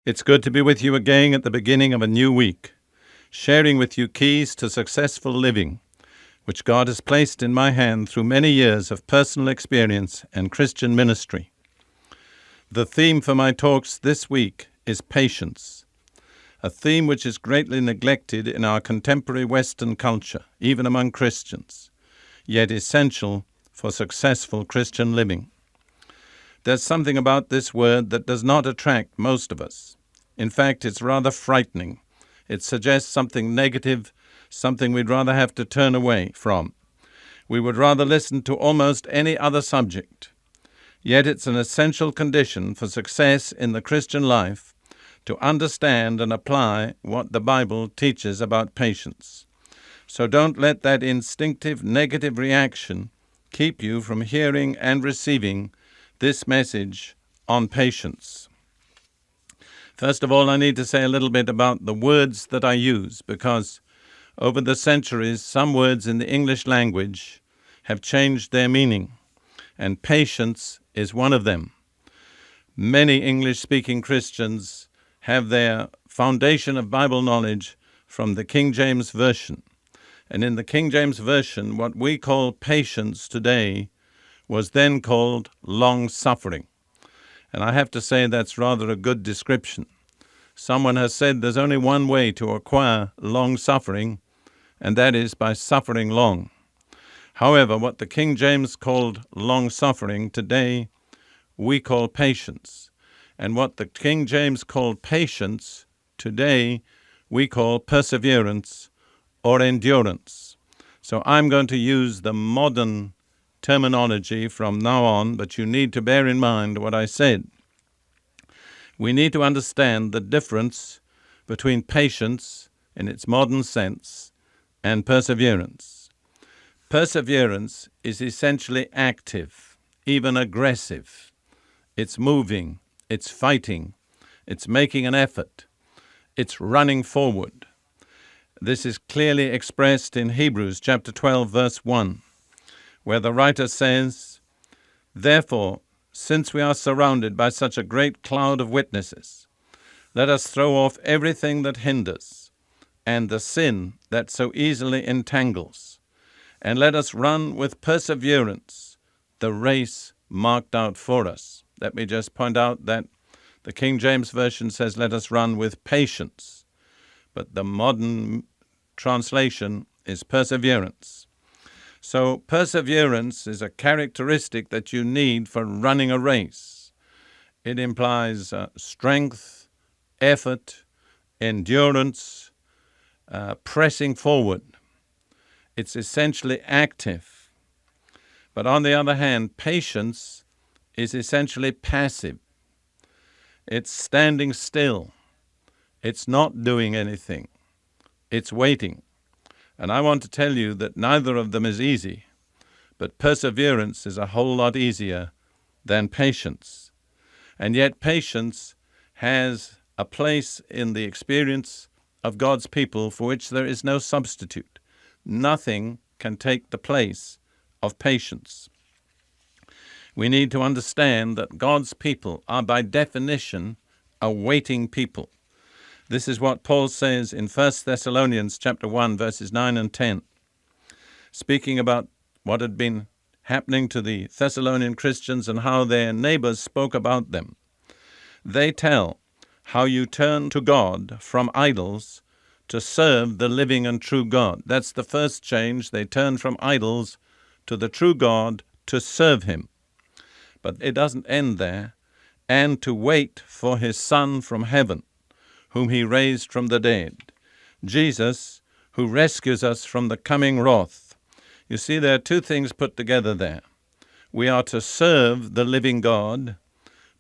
It's good to be with you again at the beginning of a new week, sharing with you keys to successful living, which God has placed in my hand through many years of personal experience and Christian ministry. The theme for my talks this week is patience, a theme which is greatly neglected in our contemporary Western culture, even among Christians, yet essential for successful Christian living. There's something about this word that does not attract most of us. In fact, it's rather frightening. It suggests something negative, something we'd rather have to turn away from. We would rather listen to almost any other subject. Yet it's an essential condition for success in the Christian life to understand and apply what the Bible teaches about patience. So don't let that instinctive negative reaction keep you from hearing and receiving this message on patience. First of all, I need to say a little bit about the words that I use, because over the centuries, some words in the English language have changed their meaning, and patience is one of them. Many English-speaking Christians have their foundation of Bible knowledge from the King James Version. And in the King James Version, what we call patience today was then called long-suffering. And I have to say that's rather a good description. Someone has said there's only one way to acquire long-suffering, and that is by suffering long. However, what the King James called long-suffering today, we call patience. And what the King James called patience today, we call perseverance or endurance. So I'm going to use the modern terminology from now on, but you need to bear in mind what I said. We need to understand the difference between patience in its modern sense and perseverance. Perseverance is essentially active, even aggressive. It's moving, it's fighting, it's making an effort, it's running forward. This is clearly expressed in Hebrews chapter 12, verse 1. Where the writer says, "Therefore, since we are surrounded by such a great cloud of witnesses, let us throw off everything that hinders and the sin that so easily entangles, and let us run with perseverance the race marked out for us." Let me just point out that the King James Version says, "Let us run with patience," but the modern translation is perseverance. So perseverance is a characteristic that you need for running a race. It implies strength, effort, endurance, pressing forward. It's essentially active. But on the other hand, patience is essentially passive. It's standing still. It's not doing anything. It's waiting. And I want to tell you that neither of them is easy, but perseverance is a whole lot easier than patience. And yet patience has a place in the experience of God's people for which there is no substitute. Nothing can take the place of patience. We need to understand that God's people are by definition a waiting people. This is what Paul says in 1 Thessalonians chapter 1, verses 9 and 10, speaking about what had been happening to the Thessalonian Christians and how their neighbors spoke about them. They tell how you turn to God from idols to serve the living and true God. That's the first change. They turn from idols to the true God to serve him. But it doesn't end there. And to wait for his Son from heaven, whom he raised from the dead, Jesus, who rescues us from the coming wrath. You see, there are two things put together there. We are to serve the living God,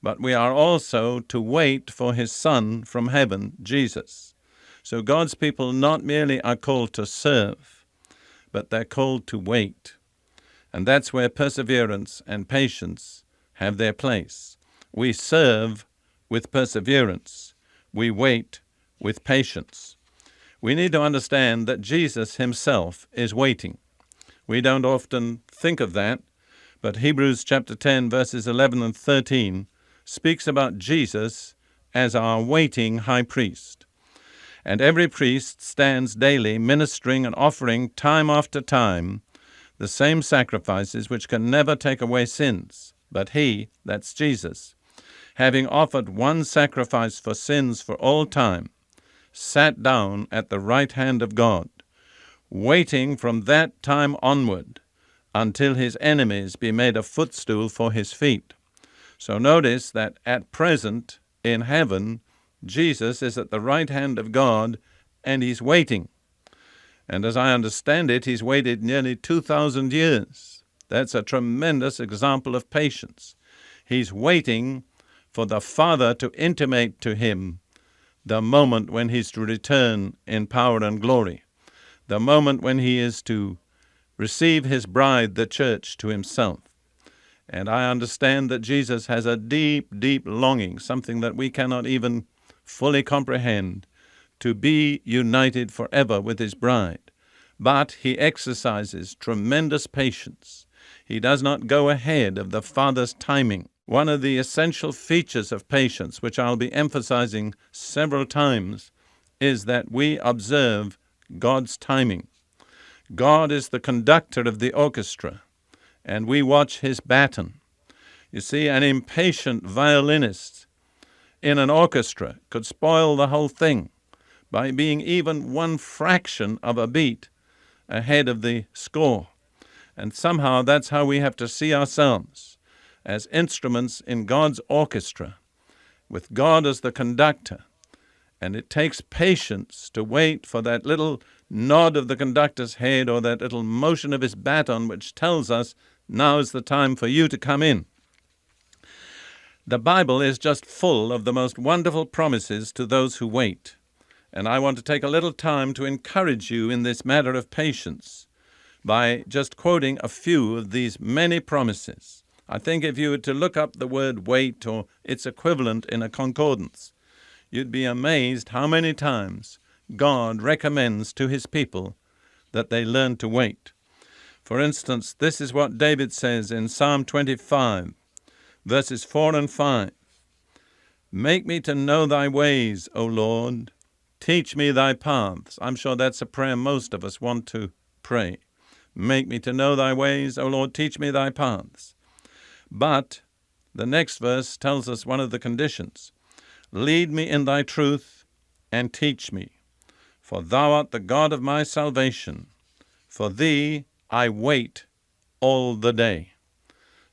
but we are also to wait for his Son from heaven, Jesus. So God's people not merely are called to serve, but they're called to wait. And that's where perseverance and patience have their place. We serve with perseverance. We wait with patience. We need to understand that Jesus himself is waiting. We don't often think of that, but Hebrews chapter 10, verses 11 and 13 speaks about Jesus as our waiting high priest. And every priest stands daily ministering and offering time after time the same sacrifices which can never take away sins. But he, that's Jesus, having offered one sacrifice for sins for all time, sat down at the right hand of God, waiting from that time onward until his enemies be made a footstool for his feet. So notice that at present in heaven, Jesus is at the right hand of God and he's waiting. And as I understand it, he's waited nearly 2,000 years. That's a tremendous example of patience. He's waiting for the Father to intimate to him the moment when he's to return in power and glory, the moment when he is to receive his bride, the church, to himself. And I understand that Jesus has a deep, deep longing, something that we cannot even fully comprehend, to be united forever with his bride. But he exercises tremendous patience. He does not go ahead of the Father's timing. One of the essential features of patience, which I'll be emphasizing several times, is that we observe God's timing. God is the conductor of the orchestra, and we watch his baton. You see, an impatient violinist in an orchestra could spoil the whole thing by being even one fraction of a beat ahead of the score. And somehow that's how we have to see ourselves, as instruments in God's orchestra, with God as the conductor. And it takes patience to wait for that little nod of the conductor's head or that little motion of his baton which tells us now is the time for you to come in. The Bible is just full of the most wonderful promises to those who wait. And I want to take a little time to encourage you in this matter of patience by just quoting a few of these many promises. I think if you were to look up the word wait or its equivalent in a concordance, you'd be amazed how many times God recommends to his people that they learn to wait. For instance, this is what David says in Psalm 25, verses 4 and 5. Make me to know thy ways, O Lord. Teach me thy paths. I'm sure that's a prayer most of us want to pray. Make me to know thy ways, O Lord. Teach me thy paths. But the next verse tells us one of the conditions. Lead me in thy truth and teach me, for thou art the God of my salvation. For thee I wait all the day.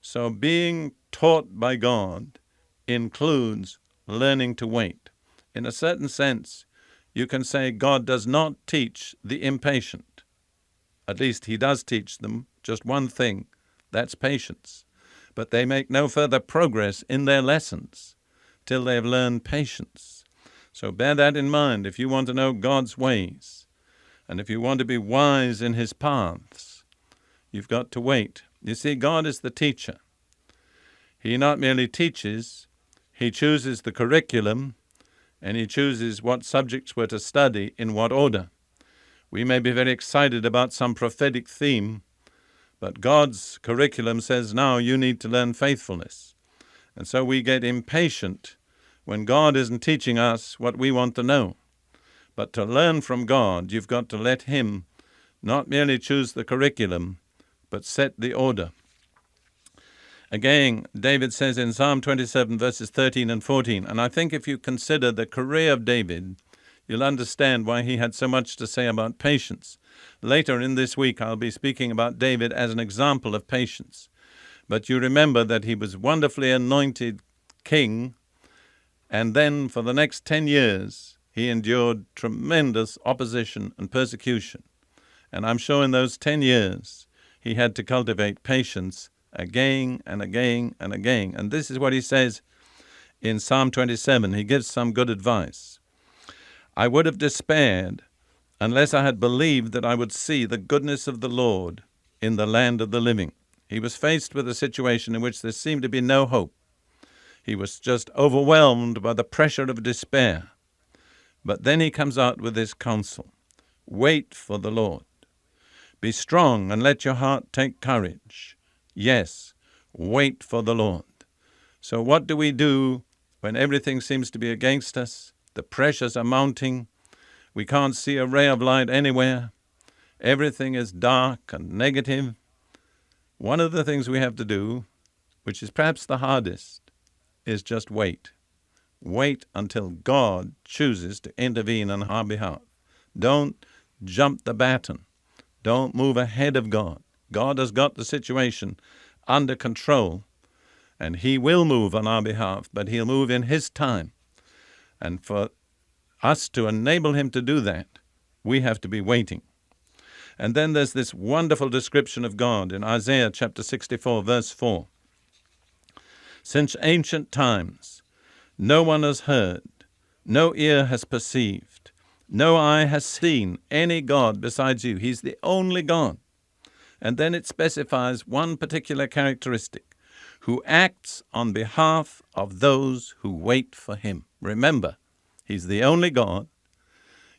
So being taught by God includes learning to wait. In a certain sense, you can say God does not teach the impatient. At least he does teach them just one thing, that's patience. But they make no further progress in their lessons till they have learned patience. So bear that in mind if you want to know God's ways, and if you want to be wise in his paths, you've got to wait. You see, God is the teacher. He not merely teaches, he chooses the curriculum, and he chooses what subjects we're to study in what order. We may be very excited about some prophetic theme, but God's curriculum says, now you need to learn faithfulness. And so we get impatient when God isn't teaching us what we want to know. But to learn from God, you've got to let him not merely choose the curriculum, but set the order. Again, David says in Psalm 27, verses 13 and 14, and I think if you consider the career of David, you'll understand why he had so much to say about patience. Later in this week, I'll be speaking about David as an example of patience. But you remember that he was wonderfully anointed king, and then for the next 10 years, he endured tremendous opposition and persecution. And I'm sure in those 10 years, he had to cultivate patience again and again and again. And this is what he says in Psalm 27. He gives some good advice. I would have despaired unless I had believed that I would see the goodness of the Lord in the land of the living. He was faced with a situation in which there seemed to be no hope. He was just overwhelmed by the pressure of despair. But then he comes out with this counsel. Wait for the Lord. Be strong and let your heart take courage. Yes, wait for the Lord. So what do we do when everything seems to be against us, the pressures are mounting, we can't see a ray of light anywhere, everything is dark and negative, one of the things we have to do, which is perhaps the hardest, is just wait. Wait until God chooses to intervene on our behalf. Don't jump the baton. Don't move ahead of God. God has got the situation under control, and He will move on our behalf, but He'll move in His time. And for us to enable Him to do that, we have to be waiting. And then there's this wonderful description of God in Isaiah chapter 64, verse 4. Since ancient times, no one has heard, no ear has perceived, no eye has seen any God besides you. He's the only God. And then it specifies one particular characteristic, who acts on behalf of those who wait for Him. Remember, He's the only God.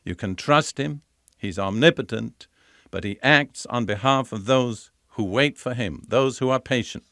You can trust Him. He's omnipotent, but He acts on behalf of those who wait for Him, those who are patient.